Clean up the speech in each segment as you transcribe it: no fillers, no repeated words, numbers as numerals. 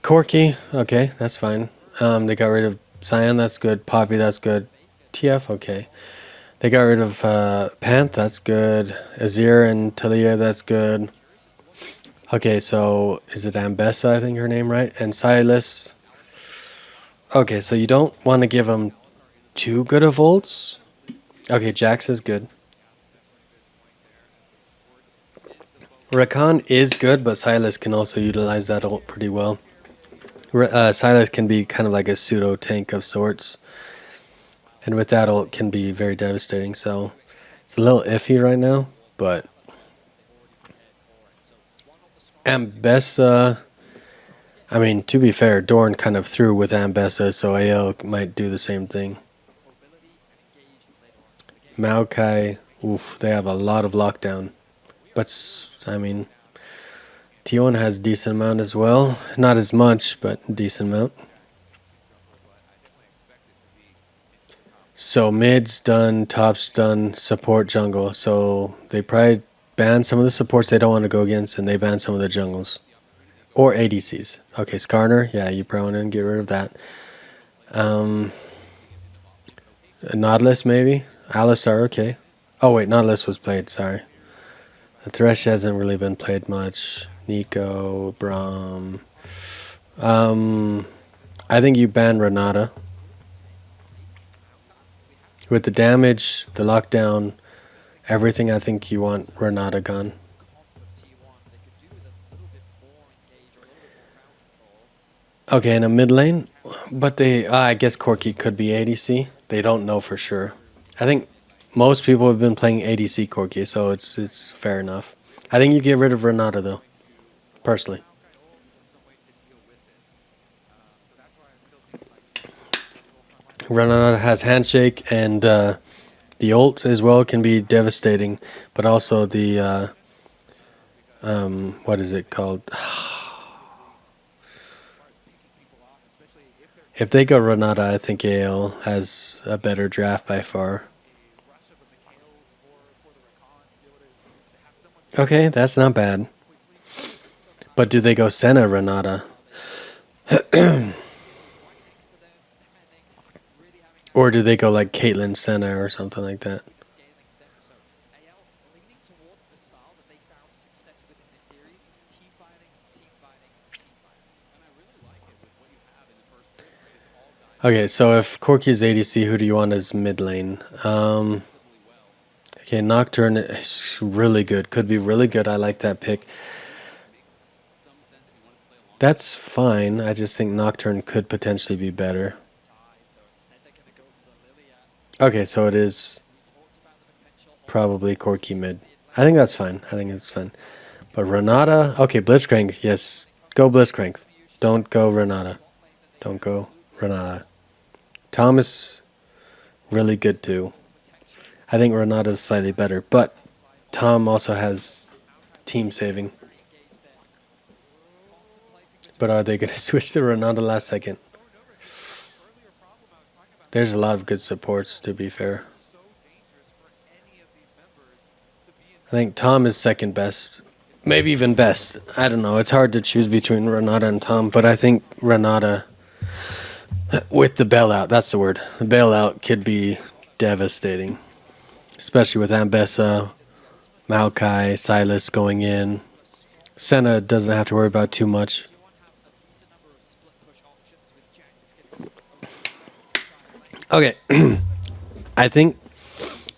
Corky, okay, that's fine. They got rid of Cyan, that's good. Poppy, that's good. TF, okay. They got rid of Panth, that's good. Azir and Talia, that's good. Okay, so is it Ambessa, I think her name, right? And Silas. Okay, so you don't want to give them too good of ults. Okay, Jax is good. Rakan is good, but Silas can also utilize that ult pretty well. Silas can be kind of like a pseudo tank of sorts, and with that ult can be very devastating. So it's a little iffy right now, but Ambessa. I mean, to be fair, Dorn kind of threw with Ambessa, so AL might do the same thing. Maokai, oof, they have a lot of lockdown, but I mean, T1 has decent amount as well. Not as much, but decent amount. So mid's done, top's done, support jungle. So they probably ban some of the supports they don't want to go against, and they ban some of the jungles. Or ADCs. Okay, Skarner, yeah, you probably want to get rid of that. Nautilus, maybe? Alistar, okay. Oh, wait, Nautilus was played, sorry. The Thresh hasn't really been played much. Nico, Braum. I think you ban Renata. With the damage, the lockdown, everything, I think you want Renata gone. Okay, in a mid lane, but they, I guess Corki could be ADC. They don't know for sure. I think most people have been playing ADC Corki, so it's fair enough. I think you get rid of Renata though, personally. Renata has handshake, and the ult as well can be devastating, but also the what is it called? If they go Renata, I think AL has a better draft by far. Okay, that's not bad. But do they go Senna Renata? Or do they go like Caitlyn Senna or something like that? Okay, so if Corki is ADC, who do you want as mid lane? Okay, Nocturne is really good. Could be really good. I like that pick. That's fine. I just think Nocturne could potentially be better. Okay, so it is probably Corki mid. I think that's fine. I think it's fine. But Renata, okay, Blitzcrank, yes. Go Blitzcrank. Don't go Renata. Don't go Renata. Thomas, really good too. I think Renata's slightly better, but Tom also has team saving. But are they going to switch to Renata last second? There's a lot of good supports, to be fair. I think Tom is second best. Maybe even best. I don't know. It's hard to choose between Renata and Tom, but I think Renata, with the bailout, that's the word. The bailout could be devastating. Especially with Ambessa, Maokai, Silas going in. Senna doesn't have to worry about too much. Okay. I think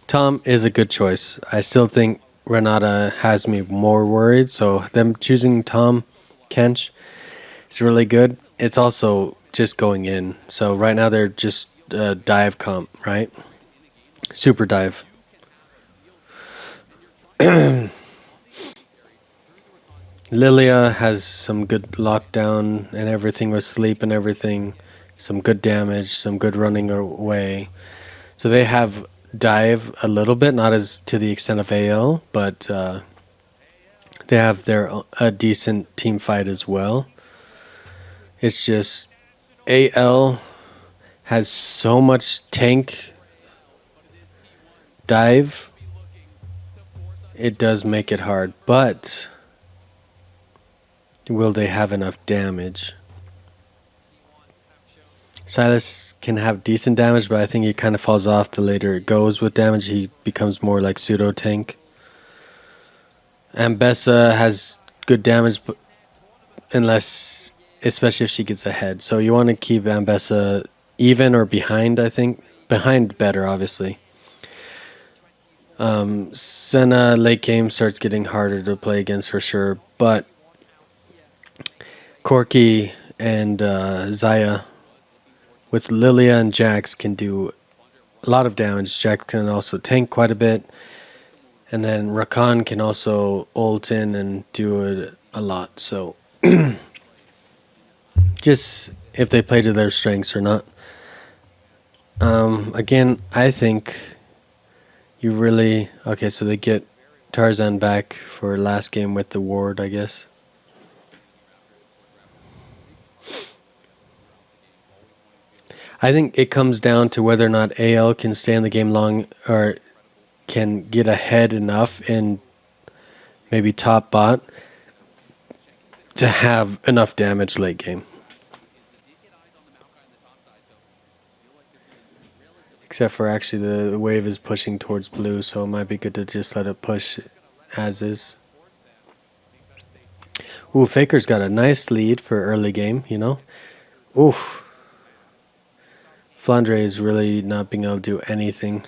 Tom is a good choice. I still think Renata has me more worried, so them choosing Tom Kench is really good. It's also just going in. So right now they're just dive comp, right? Super dive. Lilia has some good lockdown and everything with sleep and everything. Some good damage, some good running away. So they have dive a little bit, not as to the extent of AL, but they have a decent team fight as well. It's just AL has so much tank dive. It does make it hard, but will they have enough damage? Silas can have decent damage, but I think he kind of falls off the later it goes with damage. He becomes more like pseudo tank. Ambessa has good damage, but unless, especially if she gets ahead. So you want to keep Ambessa even or behind, I think. Behind better, obviously. Senna late game starts getting harder to play against for sure, but Corky and Zaya with Lilia and Jax can do a lot of damage. Jax can also tank quite a bit, and then Rakan can also ult in and do it a lot. So just if they play to their strengths or not. Again, I think you really okay. So they get Tarzan back for last game with the ward, I guess. I think it comes down to whether or not AL can stay in the game long or can get ahead enough in maybe top bot to have enough damage late game. Except for actually the wave is pushing towards blue, so it might be good to just let it push as is. Ooh, Faker's got a nice lead for early game, you know? Oof. Flandre is really not being able to do anything.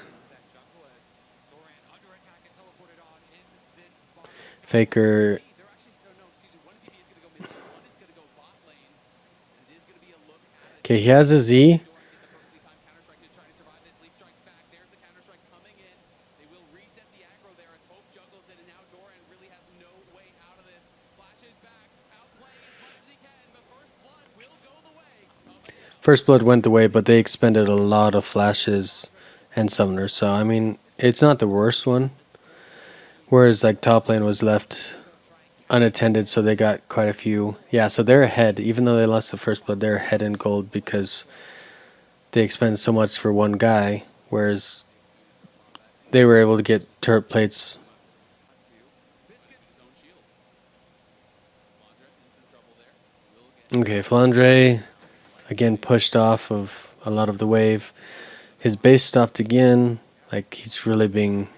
Faker. Okay, he has a Z. First Blood went the way, but they expended a lot of flashes and summoners. So, I mean, it's not the worst one. Whereas, like, top lane was left unattended, so they got quite a few. Yeah, so they're ahead. Even though they lost the First Blood, they're ahead in gold because they expended so much for one guy. Whereas they were able to get turret plates. Okay, Flandre again pushed off of a lot of the wave. His base stopped again. Like, he's really being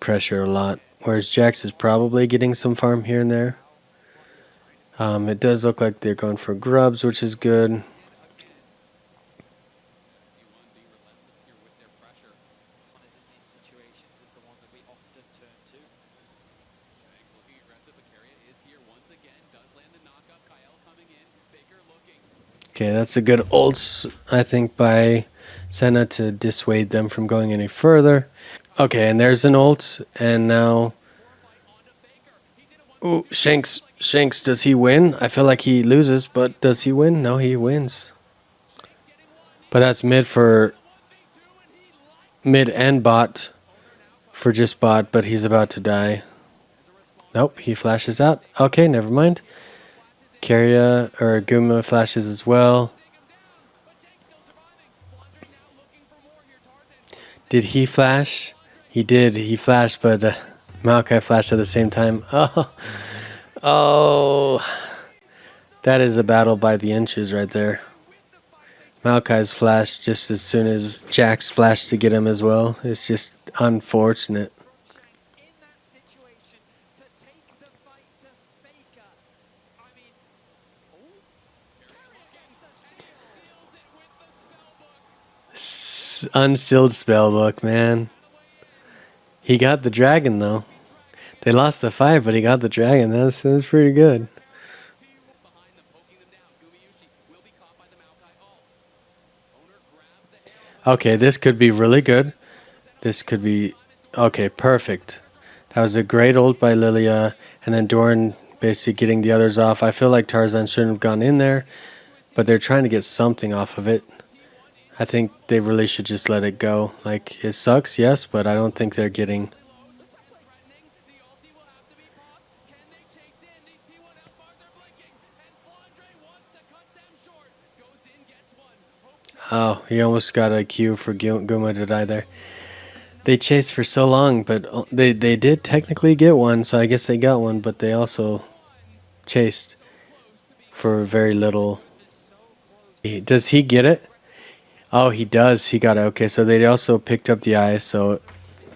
pressured a lot. Whereas Jax is probably getting some farm here and there. It does look like they're going for grubs, which is good. Okay, that's a good ult, I think, by Senna to dissuade them from going any further. Okay, and there's an ult, and now... Ooh, Shanks. Shanks, does he win? I feel like he loses, but does he win? No, he wins. But that's mid and bot for just bot, but he's about to die. Nope, he flashes out. Okay, never mind. Keria or Guma flashes as well. Did he flash? He did. He flashed, but Maokai flashed at the same time. Oh, that is a battle by the inches right there. Maokai's flashed just as soon as Jax flashed to get him as well. It's just unfortunate. Unsealed spellbook, man. He got the dragon though. They lost the fight, but he got the dragon. That's pretty good. Okay, this could be really good. This could be okay. Perfect. That was a great ult by Lilia, and then Doran basically getting the others off. I feel like Tarzan shouldn't have gone in there, but they're trying to get something off of it. I think they really should just let it go. Like, it sucks, yes, but I don't think they're getting... Oh, he almost got a Q for Guma to die there. They chased for so long, but they did technically get one, so I guess they got one, but they also chased for very little. Does he get it? Oh, he does. He got it. Okay, so they also picked up the eye. So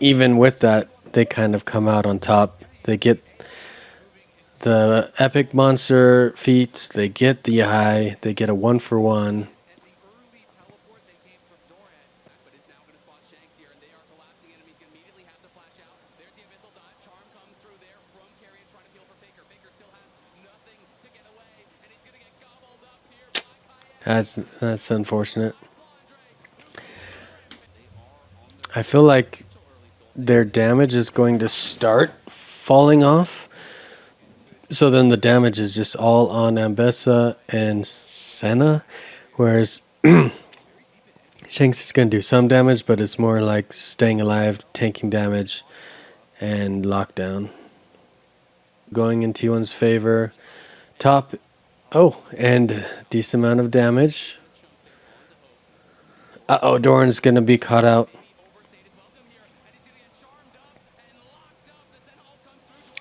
even with that, they kind of come out on top. They get the epic monster feat. They get the eye. They get a 1-for-1. That's unfortunate. I feel like their damage is going to start falling off. So then the damage is just all on Ambessa and Senna, whereas Shanks is going to do some damage, but it's more like staying alive, tanking damage, and lockdown. Going in T1's favor. Top. Oh, and decent amount of damage. Uh-oh, Doran's going to be caught out.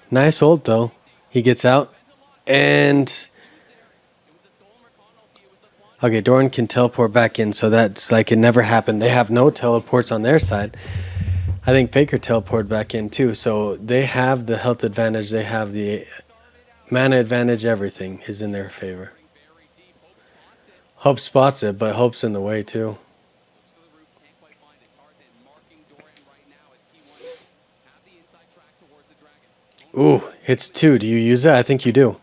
Nice ult, though. He gets out. And... Okay, Doran can teleport back in, so that's like it never happened. They have no teleports on their side. I think Faker teleported back in too, so they have the health advantage. They have the mana advantage. Everything is in their favor. Hope spots it, but Hope's in the way too. Ooh, hits 2. Do you use that? I think you do.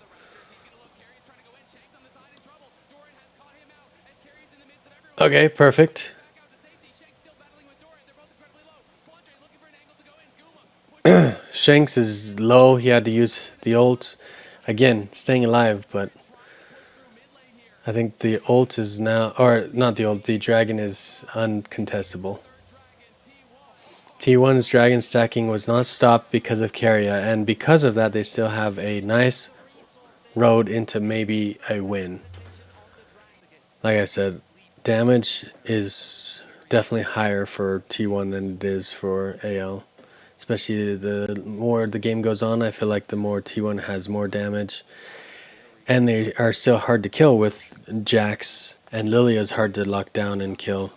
Okay, perfect. Shanks is low. He had to use the ult. Again, staying alive, but I think the ult is now, or not the ult, the dragon is uncontestable. T1's dragon stacking was not stopped because of Keria, and because of that, they still have a nice road into maybe a win. Like I said, damage is definitely higher for T1 than it is for AL. Especially the more the game goes on, I feel like the more T1 has more damage. And they are still hard to kill with Jax, and Lilia is hard to lock down and kill.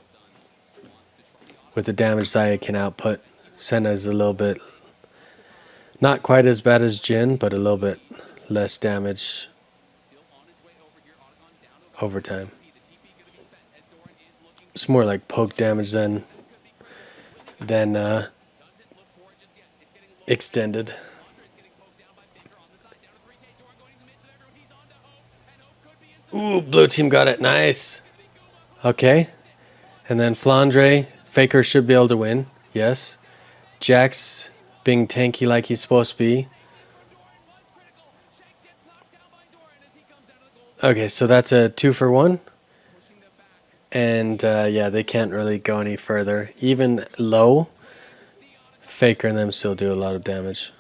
With the damage Zaya can output, Senna is a little bit, not quite as bad as Jin, but a little bit less damage over time. It's more like poke damage than extended. Ooh, blue team got it. Nice. Okay. And then Flandre. Faker should be able to win. Yes. Jax being tanky like he's supposed to be. Okay, so that's a 2-for-1. And yeah, they can't really go any further. Even low, Faker and them still do a lot of damage.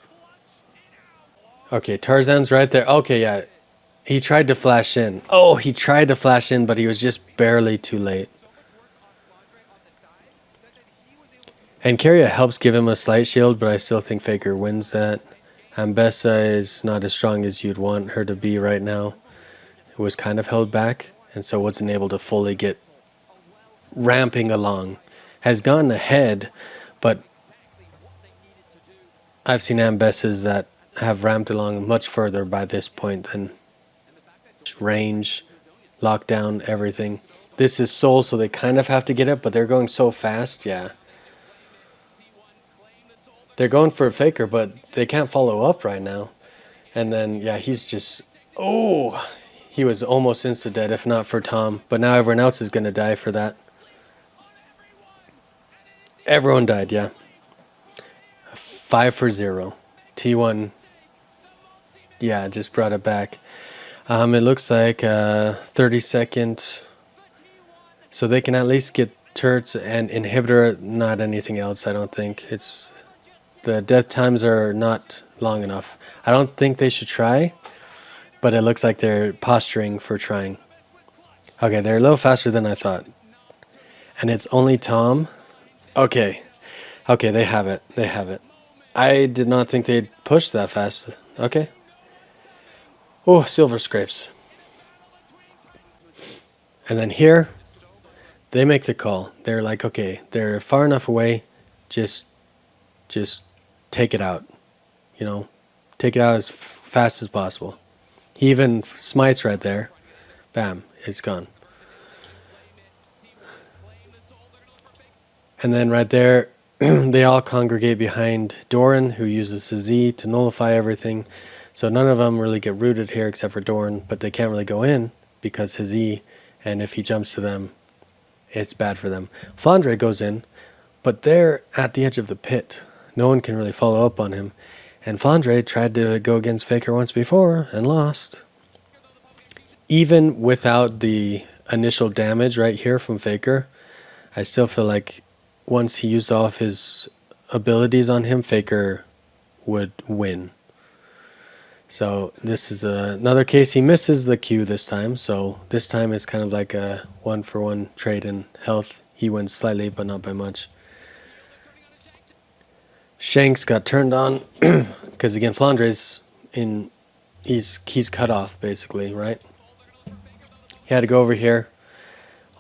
Okay, Tarzan's right there. Okay, yeah. He tried to flash in. Oh, he tried to flash in, but he was just barely too late. And Keria helps give him a slight shield, but I still think Faker wins that. Ambessa is not as strong as you'd want her to be right now. It was kind of held back, and so wasn't able to fully get ramping along. Has gone ahead, but I've seen Ambessas that have ramped along much further by this point than range, lockdown, everything. This is Soul, so they kind of have to get it, but they're going so fast, yeah. They're going for a Faker, but they can't follow up right now. And then, yeah, he's just... Oh! He was almost insta-dead, if not for Tom. But now everyone else is going to die for that. Everyone died, yeah. 5-for-0. T1, yeah, just brought it back. It looks like 30-second. So they can at least get turrets and inhibitor, not anything else, I don't think. It's... The death times are not long enough. I don't think they should try, but it looks like they're posturing for trying. Okay, they're a little faster than I thought. And it's only Tom. Okay. Okay, they have it. They have it. I did not think they'd push that fast. Okay. Oh, silver scrapes. And then here, they make the call. They're like, okay, they're far enough away, just take it out. You know, take it out as fast as possible. He even smites right there. Bam, it's gone. And then right there, they all congregate behind Doran, who uses his E to nullify everything. So none of them really get rooted here except for Doran, but they can't really go in because his E, and if he jumps to them, it's bad for them. Flandre goes in, but they're at the edge of the pit. No one can really follow up on him. And Flandre tried to go against Faker once before and lost. Even without the initial damage right here from Faker, I still feel like once he used all of his abilities on him, Faker would win. So this is another case. He misses the Q this time, so this time it's kind of like a 1-for-1 trade in health. He wins slightly, but not by much. Shanks got turned on because again, Flandre's in. He's cut off basically, right? He had to go over here.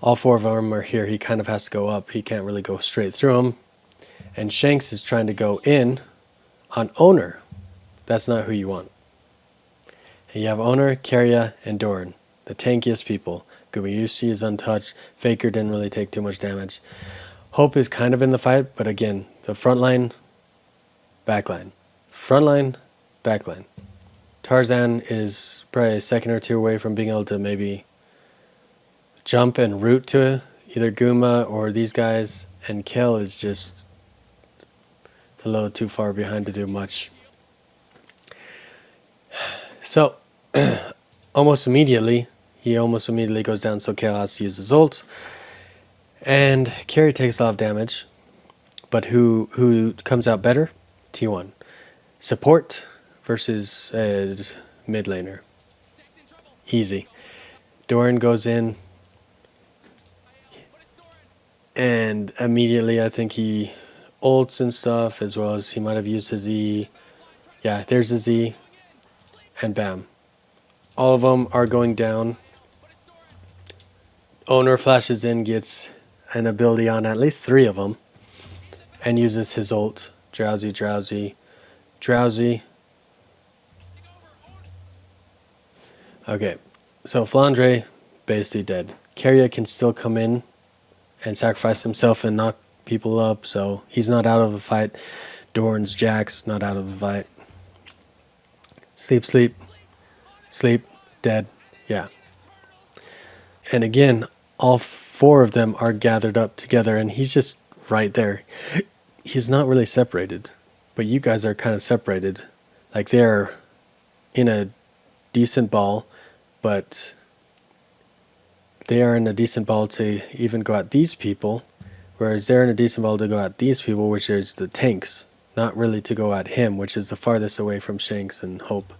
All four of them are here. He kind of has to go up. He can't really go straight through them. And Shanks is trying to go in on Owner. That's not who you want. And you have Owner, Keria, and Doran, the tankiest people. Gubayusi is untouched. Faker didn't really take too much damage. Hope is kind of in the fight, but again, the front line, back line. Front line, back line. Tarzan is probably a second or two away from being able to maybe jump and root to either Guma or these guys, and Kill is just a little too far behind to do much. So, almost immediately goes down, so Kill has to use his ult, and Carry takes a lot of damage, but who comes out better? T1. Support versus mid laner. Easy. Doran goes in, and immediately I think he ults and stuff, as well as he might have used his E. Yeah, there's his E, and bam. All of them are going down. Owner flashes in, gets an ability on at least 3 of them, and uses his ult. Drowsy, drowsy, drowsy. Okay, so Flandre basically dead. Keria can still come in and sacrifice himself and knock people up, so he's not out of the fight. Doran's Jax not out of the fight. Sleep, sleep, sleep, dead, yeah. And again, all 4 of them are gathered up together, and he's just right there. He's not really separated, but you guys are kind of separated. Like they're in a decent ball, but they are in a decent ball to even go at these people, whereas they're in a decent ball to go at these people, which is the tanks, not really to go at him, which is the farthest away from Shanks and Hope.